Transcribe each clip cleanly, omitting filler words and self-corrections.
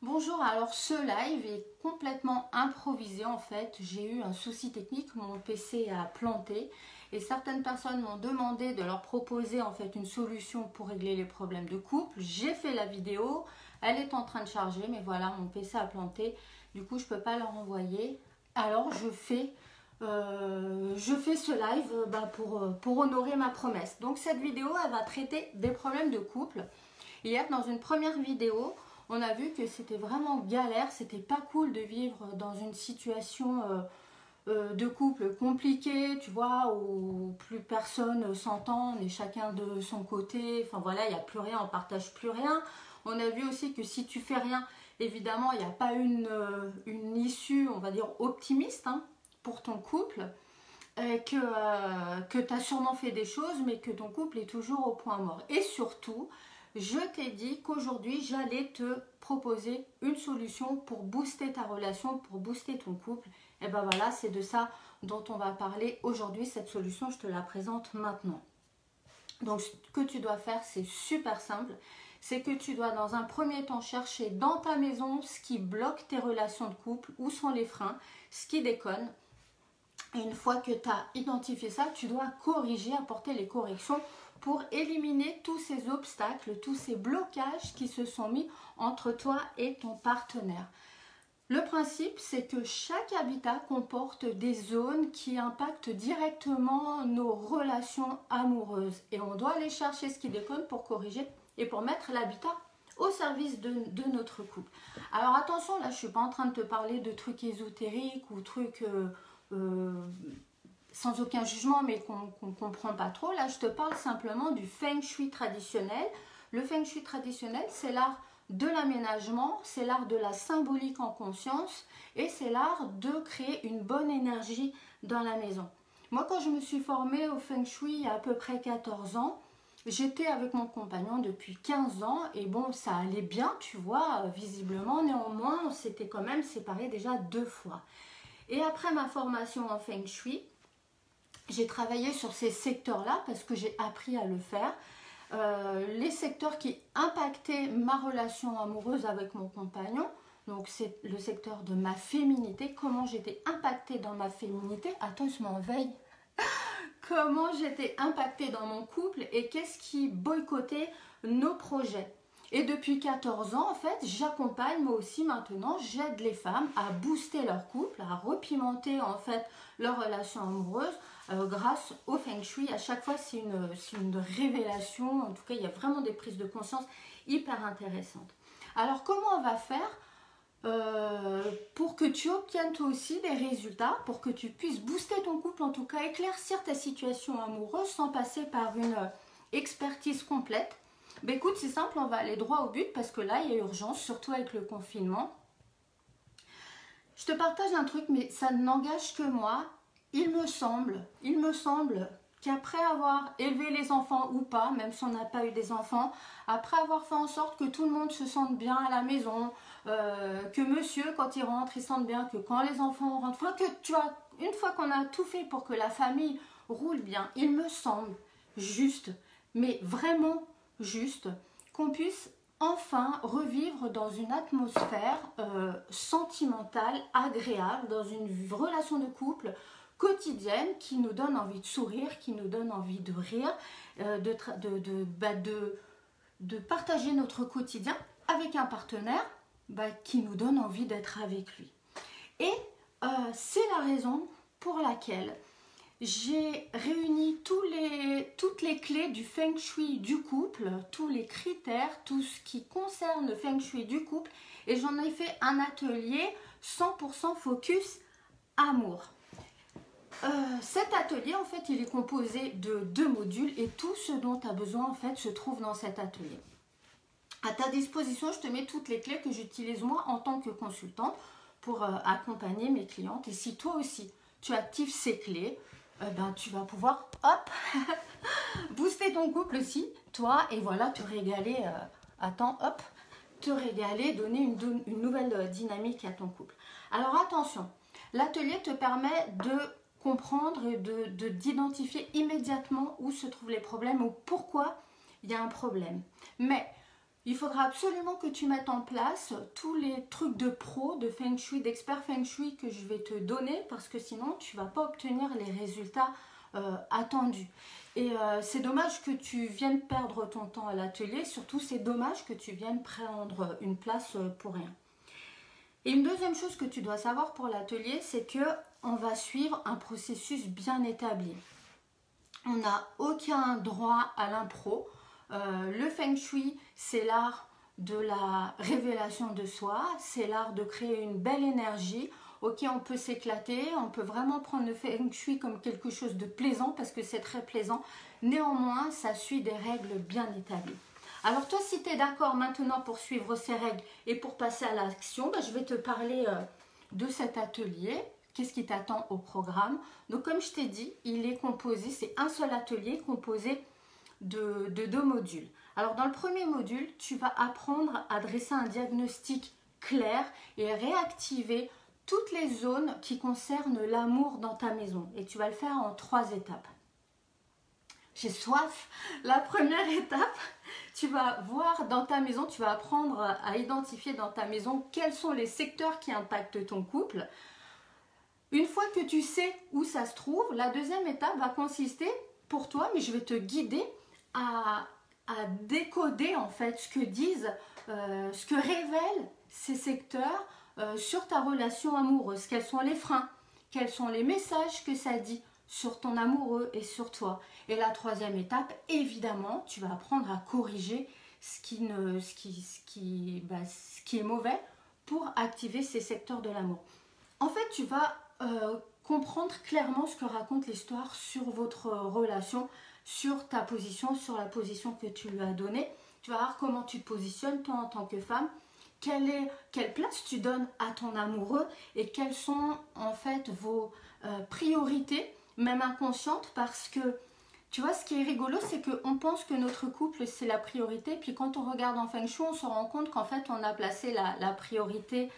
Bonjour, alors ce live est complètement improvisé en fait. J'ai eu un souci technique, mon PC a planté et certaines personnes m'ont demandé de leur proposer en fait une solution pour régler les problèmes de couple. J'ai fait la vidéo, elle est en train de charger, mais voilà, mon PC a planté. Du coup, je ne peux pas leur envoyer. Alors, je fais ce live pour honorer ma promesse. Donc, cette vidéo, elle va traiter des problèmes de couple. Hier, dans une première vidéo, on a vu que c'était vraiment galère, c'était pas cool de vivre dans une situation de couple compliquée, tu vois, où plus personne s'entend, on est chacun de son côté, enfin voilà, il n'y a plus rien, on partage plus rien. On a vu aussi que si tu fais rien, évidemment, il n'y a pas une issue, on va dire, optimiste pour ton couple, que tu as sûrement fait des choses, mais que ton couple est toujours au point mort. Et surtout, je t'ai dit qu'aujourd'hui, j'allais te proposer une solution pour booster ta relation, pour booster ton couple. Et ben voilà, c'est de ça dont on va parler aujourd'hui. Cette solution, je te la présente maintenant. Donc, ce que tu dois faire, c'est super simple. C'est que tu dois dans un premier temps chercher dans ta maison ce qui bloque tes relations de couple, où sont les freins, ce qui déconne. Et une fois que tu as identifié ça, tu dois corriger, apporter les corrections pour éliminer tous ces obstacles, tous ces blocages qui se sont mis entre toi et ton partenaire. Le principe, c'est que chaque habitat comporte des zones qui impactent directement nos relations amoureuses. Et on doit aller chercher ce qui déconne pour corriger et pour mettre l'habitat au service de notre couple. Alors attention, là je ne suis pas en train de te parler de trucs ésotériques ou trucs sans aucun jugement mais qu'on ne comprend pas trop. Là je te parle simplement du Feng Shui traditionnel. Le Feng Shui traditionnel, c'est l'art de l'aménagement, c'est l'art de la symbolique en conscience et c'est l'art de créer une bonne énergie dans la maison. Moi quand je me suis formée au Feng Shui il y a à peu près 14 ans, j'étais avec mon compagnon depuis 15 ans et bon, ça allait bien, tu vois, visiblement. Néanmoins, on s'était quand même séparés déjà 2 fois. Et après ma formation en Feng Shui, j'ai travaillé sur ces secteurs-là parce que j'ai appris à le faire. Les secteurs qui impactaient ma relation amoureuse avec mon compagnon, donc c'est le secteur de ma féminité, comment j'étais impactée dans ma féminité. Attends, je m'en veille. Comment j'étais impactée dans mon couple et qu'est-ce qui boycottait nos projets. Et depuis 14 ans, en fait, j'accompagne moi aussi maintenant, j'aide les femmes à booster leur couple, à repimenter en fait leur relation amoureuse grâce au Feng Shui. À chaque fois, c'est une révélation. En tout cas, il y a vraiment des prises de conscience hyper intéressantes. Alors, comment on va faire pour que tu obtiennes toi aussi des résultats, pour que tu puisses booster ton couple, en tout cas éclaircir ta situation amoureuse sans passer par une expertise complète. Ben écoute, c'est simple, on va aller droit au but parce que là, il y a urgence, surtout avec le confinement. Je te partage un truc, mais ça n'engage que moi. Il me semble qu'après avoir élevé les enfants ou pas, même si on n'a pas eu des enfants, après avoir fait en sorte que tout le monde se sente bien à la maison, que monsieur, quand il rentre, il sente bien, que quand les enfants rentrent, enfin que tu vois, une fois qu'on a tout fait pour que la famille roule bien, il me semble juste, mais vraiment juste, qu'on puisse enfin revivre dans une atmosphère sentimentale, agréable, dans une relation de couple quotidienne qui nous donne envie de sourire, qui nous donne envie de rire, de partager notre quotidien avec un partenaire qui nous donne envie d'être avec lui. Et c'est la raison pour laquelle j'ai réuni toutes les clés du Feng Shui du couple, tous les critères, tout ce qui concerne le Feng Shui du couple, et j'en ai fait un atelier 100% focus amour. Cet atelier, en fait, il est composé de 2 modules et tout ce dont tu as besoin, en fait, se trouve dans cet atelier. À ta disposition, je te mets toutes les clés que j'utilise moi en tant que consultante pour accompagner mes clientes. Et si toi aussi, tu actives ces clés, tu vas pouvoir, hop, booster ton couple aussi, toi, et voilà, te régaler, te régaler, donner une nouvelle dynamique à ton couple. Alors attention, l'atelier te permet de comprendre et d'identifier immédiatement où se trouvent les problèmes ou pourquoi il y a un problème. Mais il faudra absolument que tu mettes en place tous les trucs de pro, de Feng Shui, d'expert Feng Shui que je vais te donner, parce que sinon tu ne vas pas obtenir les résultats attendus. Et c'est dommage que tu viennes perdre ton temps à l'atelier, surtout c'est dommage que tu viennes prendre une place pour rien. Et une deuxième chose que tu dois savoir pour l'atelier, c'est que on va suivre un processus bien établi. On n'a aucun droit à l'impro. Le Feng Shui, c'est l'art de la révélation de soi, c'est l'art de créer une belle énergie. Ok, on peut s'éclater, on peut vraiment prendre le Feng Shui comme quelque chose de plaisant parce que c'est très plaisant. Néanmoins, ça suit des règles bien établies. Alors toi, si tu es d'accord maintenant pour suivre ces règles et pour passer à l'action, je vais te parler de cet atelier. Qu'est-ce qui t'attend au programme? Donc comme je t'ai dit, il est composé, c'est un seul atelier composé de 2 modules. Alors dans le premier module, tu vas apprendre à dresser un diagnostic clair et réactiver toutes les zones qui concernent l'amour dans ta maison. Et tu vas le faire en 3 étapes. J'ai soif. La première étape, tu vas voir dans ta maison, tu vas apprendre à identifier dans ta maison quels sont les secteurs qui impactent ton couple. Une fois que tu sais où ça se trouve, la deuxième étape va consister pour toi, mais je vais te guider à décoder en fait ce que disent, ce que révèlent ces secteurs sur ta relation amoureuse. Quels sont les freins, quels sont les messages que ça dit sur ton amoureux et sur toi. Et la troisième étape, évidemment, tu vas apprendre à corriger ce qui est mauvais pour activer ces secteurs de l'amour. En fait, tu vas comprendre clairement ce que raconte l'histoire sur votre relation, sur ta position, sur la position que tu lui as donnée. Tu vas voir comment tu te positionnes toi en tant que femme, quelle place tu donnes à ton amoureux et quelles sont en fait vos priorités, même inconscientes, parce que tu vois, ce qui est rigolo, c'est qu'on pense que notre couple c'est la priorité, puis quand on regarde en Feng Shui, on se rend compte qu'en fait on a placé la priorité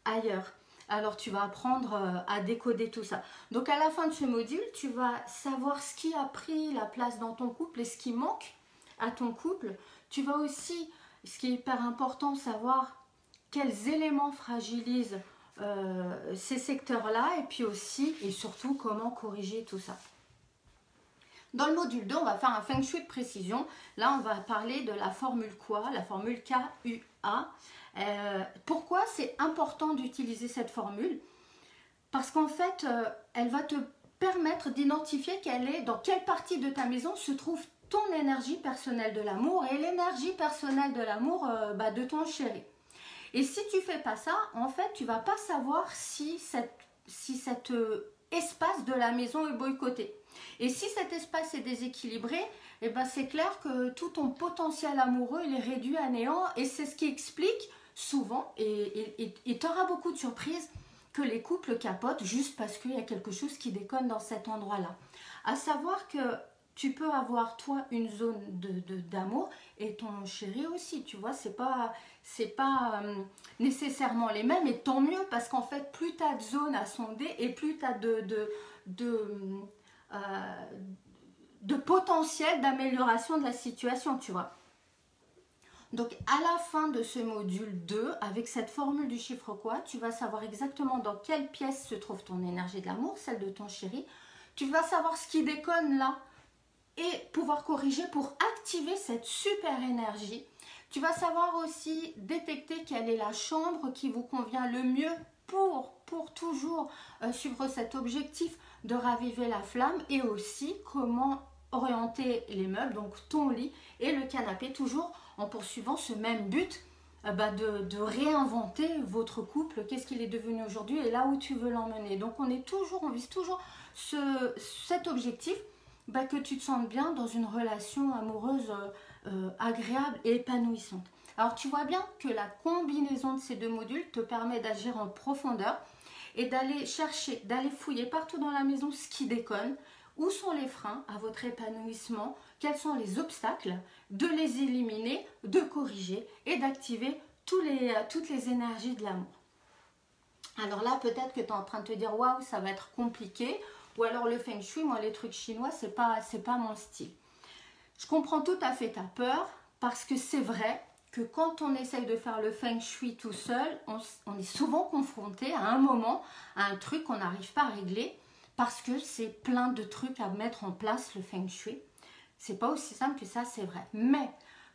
ailleurs. Alors tu vas apprendre à décoder tout ça. Donc à la fin de ce module, tu vas savoir ce qui a pris la place dans ton couple et ce qui manque à ton couple. Tu vas aussi, ce qui est hyper important, savoir quels éléments fragilisent ces secteurs-là et puis aussi et surtout comment corriger tout ça. Dans le module 2, on va faire un Feng Shui de précision. Là, on va parler de la formule quoi? La formule KUA. Pourquoi c'est important d'utiliser cette formule? Parce qu'en fait, elle va te permettre d'identifier dans quelle partie de ta maison se trouve ton énergie personnelle de l'amour et l'énergie personnelle de l'amour de ton chéri. Et si tu fais pas ça, en fait, tu vas pas savoir si cet espace de la maison est boycotté. Et si cet espace est déséquilibré, eh ben c'est clair que tout ton potentiel amoureux il est réduit à néant. Et c'est ce qui explique souvent, et tu auras beaucoup de surprises, que les couples capotent juste parce qu'il y a quelque chose qui déconne dans cet endroit-là. À savoir que tu peux avoir toi une zone d'amour et ton chéri aussi, tu vois, c'est pas nécessairement les mêmes, et tant mieux parce qu'en fait plus tu as de zones à sonder et plus tu as de potentiel d'amélioration de la situation, tu vois. Donc à la fin de ce module 2, avec cette formule du chiffre quoi, tu vas savoir exactement dans quelle pièce se trouve ton énergie de l'amour, celle de ton chéri. Tu vas savoir ce qui déconne là et pouvoir corriger pour activer cette super énergie. Tu vas savoir aussi détecter quelle est la chambre qui vous convient le mieux pour toujours suivre cet objectif de raviver la flamme, et aussi comment orienter les meubles, donc ton lit et le canapé, toujours en poursuivant ce même but de réinventer votre couple, qu'est-ce qu'il est devenu aujourd'hui et là où tu veux l'emmener. Donc on vise toujours cet objectif, que tu te sentes bien dans une relation amoureuse agréable et épanouissante. Alors tu vois bien que la combinaison de ces 2 modules te permet d'agir en profondeur et d'aller chercher, d'aller fouiller partout dans la maison ce qui déconne, où sont les freins à votre épanouissement, quels sont les obstacles, de les éliminer, de corriger et d'activer toutes les énergies de l'amour. Alors là, peut-être que tu es en train de te dire « Waouh, ça va être compliqué » ou alors le Feng Shui, moi les trucs chinois, c'est pas mon style. Je comprends tout à fait ta peur parce que c'est vrai que quand on essaye de faire le feng shui tout seul, on est souvent confronté à un moment, à un truc qu'on n'arrive pas à régler parce que c'est plein de trucs à mettre en place le feng shui. C'est pas aussi simple que ça, c'est vrai. Mais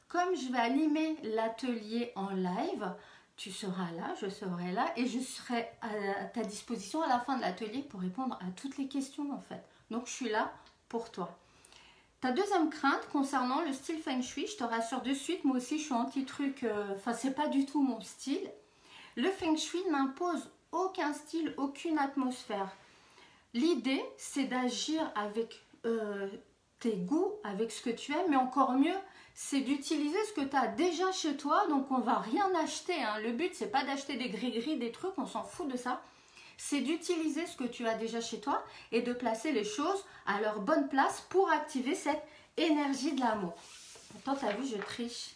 comme je vais animer l'atelier en live, tu seras là, je serai là et je serai à ta disposition à la fin de l'atelier pour répondre à toutes les questions en fait. Donc je suis là pour toi. Ta deuxième crainte concernant le style Feng Shui, je te rassure de suite, moi aussi je suis anti-truc, enfin c'est pas du tout mon style. Le Feng Shui n'impose aucun style, aucune atmosphère. L'idée c'est d'agir avec tes goûts, avec ce que tu aimes, mais encore mieux, c'est d'utiliser ce que tu as déjà chez toi, donc on va rien acheter. Hein. Le but c'est pas d'acheter des gris-gris, des trucs, on s'en fout de ça. C'est d'utiliser ce que tu as déjà chez toi et de placer les choses à leur bonne place pour activer cette énergie de l'amour. Attends, t'as vu, je triche.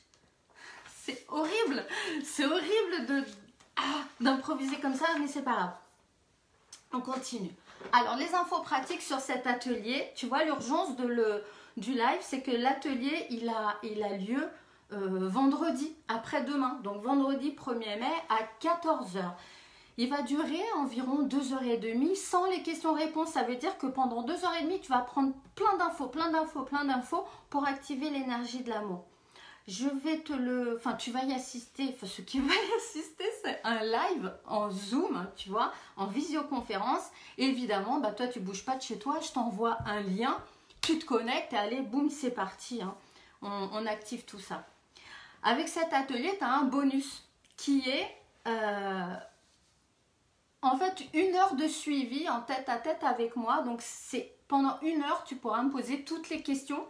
C'est horrible d'improviser comme ça, mais c'est pas grave. On continue. Alors, les infos pratiques sur cet atelier, tu vois, l'urgence du live, c'est que l'atelier, il a lieu vendredi, après-demain. Donc, vendredi 1er mai à 14 h. Il va durer environ 2h30 sans les questions-réponses. Ça veut dire que pendant 2h30, tu vas prendre plein d'infos pour activer l'énergie de l'amour. Je vais tu vas y assister. Enfin, ce qui va y assister, c'est un live en Zoom, tu vois, en visioconférence. Et évidemment, bah, toi, tu ne bouges pas de chez toi. Je t'envoie un lien. Tu te connectes et allez, boum, c'est parti. Hein. On active tout ça. Avec cet atelier, tu as un bonus qui est... en fait, 1 heure de suivi en tête-à-tête avec moi. Donc, c'est pendant 1 heure, tu pourras me poser toutes les questions.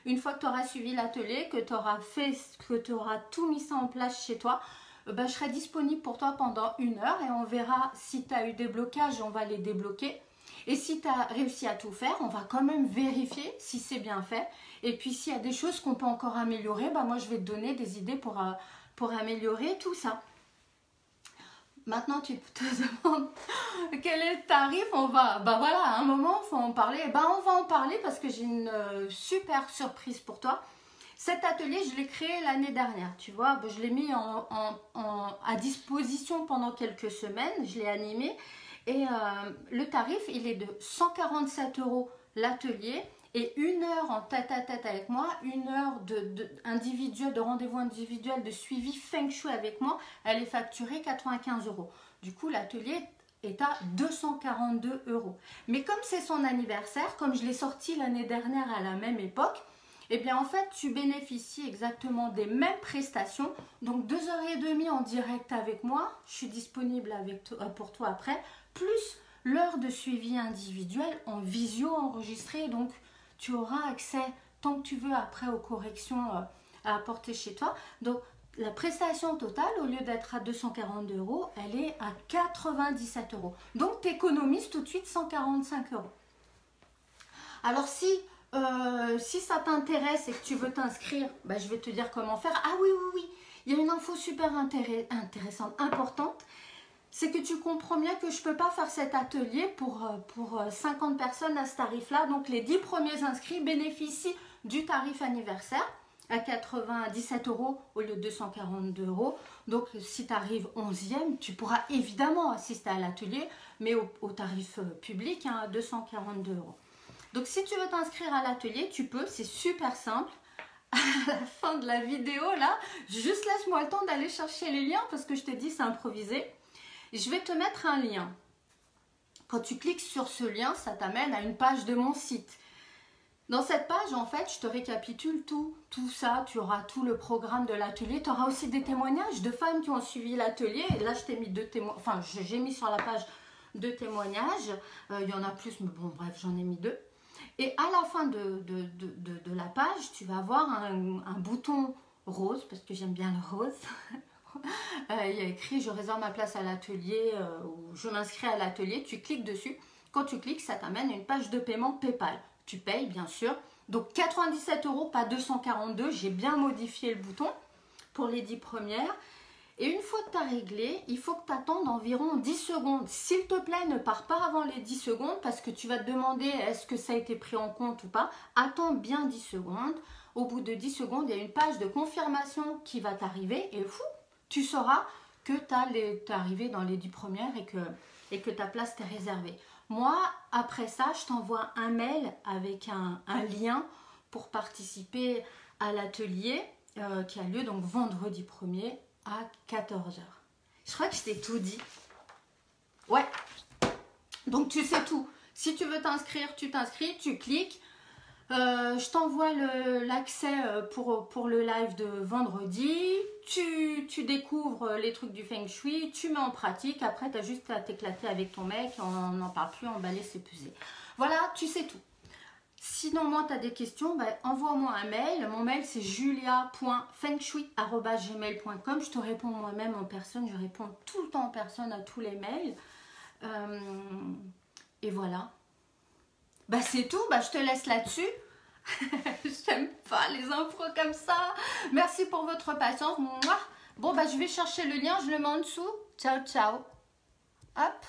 Une fois que tu auras suivi l'atelier, que tu auras tout mis ça en place chez toi, je serai disponible pour toi pendant 1 heure et on verra si tu as eu des blocages, on va les débloquer. Et si tu as réussi à tout faire, on va quand même vérifier si c'est bien fait. Et puis, s'il y a des choses qu'on peut encore améliorer, moi, je vais te donner des idées pour améliorer tout ça. Maintenant, tu te demandes quel est le tarif. On va, voilà, à un moment, il faut en parler. On va en parler parce que j'ai une super surprise pour toi. Cet atelier, je l'ai créé l'année dernière, tu vois. Je l'ai mis à disposition pendant quelques semaines. Je l'ai animé. Et le tarif, il est de 147 € l'atelier. Et 1 heure en tête-à-tête avec moi, 1 heure de rendez-vous individuel, de suivi Feng Shui avec moi, elle est facturée 95 €. Du coup, l'atelier est à 242 €. Mais comme c'est son anniversaire, comme je l'ai sorti l'année dernière à la même époque, eh bien en fait, tu bénéficies exactement des mêmes prestations. Donc 2h30 en direct avec moi, je suis disponible pour toi après, plus l'heure de suivi individuel en visio enregistrée. Donc, tu auras accès tant que tu veux après aux corrections à apporter chez toi. Donc, la prestation totale, au lieu d'être à 242 €, elle est à 97 €. Donc, tu économises tout de suite 145 €. Alors, si ça t'intéresse et que tu veux t'inscrire, je vais te dire comment faire. Ah oui, il y a une info super intéressante, importante. C'est que tu comprends bien que je ne peux pas faire cet atelier pour 50 personnes à ce tarif-là. Donc, les 10 premiers inscrits bénéficient du tarif anniversaire à 97 € au lieu de 242 €. Donc, si tu arrives 11e, tu pourras évidemment assister à l'atelier, mais au tarif public, à 242 €. Donc, si tu veux t'inscrire à l'atelier, tu peux. C'est super simple. À la fin de la vidéo, là, juste laisse-moi le temps d'aller chercher les liens parce que je te dis, c'est improvisé. Je vais te mettre un lien. Quand tu cliques sur ce lien, ça t'amène à une page de mon site. Dans cette page, en fait, je te récapitule tout ça. Tu auras tout le programme de l'atelier. Tu auras aussi des témoignages de femmes qui ont suivi l'atelier. Et là, je t'ai mis 2 témoignages. Enfin, j'ai mis sur la page 2 témoignages. Il y en a plus, mais bon, bref, j'en ai mis 2. Et à la fin de la page, tu vas avoir un bouton rose, parce que j'aime bien le rose. Il y a écrit je réserve ma place à l'atelier ou je m'inscris à l'atelier. Tu cliques dessus. Quand tu cliques, ça t'amène à une page de paiement PayPal. Tu payes bien sûr. Donc 97 €, pas 242. J'ai bien modifié le bouton pour les 10 premières. Et une fois que tu as réglé, il faut que tu attendes environ 10 secondes. S'il te plaît, ne pars pas avant les 10 secondes parce que tu vas te demander est-ce que ça a été pris en compte ou pas. Attends bien 10 secondes. au bout de 10 secondes, il y a une page de confirmation qui va t'arriver et fou, tu sauras que tu es arrivé dans les 10 premières et que ta place t'est réservée. Moi, après ça, je t'envoie un mail avec un lien pour participer à l'atelier qui a lieu donc vendredi 1er à 14 h. Je crois que je t'ai tout dit. Ouais, donc tu sais tout. Si tu veux t'inscrire, tu t'inscris, tu cliques. Je t'envoie l'accès pour le live de vendredi. Tu découvres les trucs du Feng Shui, tu mets en pratique. Après, tu as juste à t'éclater avec ton mec. On n'en parle plus, emballer, c'est pesé. Voilà, tu sais tout. Sinon, moi, tu as des questions, ben, envoie-moi un mail. Mon mail, c'est julia.fengshui@gmail.com. Je te réponds moi-même en personne. Je réponds tout le temps en personne à tous les mails. Et voilà. Bah c'est tout, bah je te laisse là-dessus. J'aime pas les infos comme ça. Merci pour votre patience. Mouah. Bon bah je vais chercher le lien, je le mets en dessous. Ciao, ciao. Hop.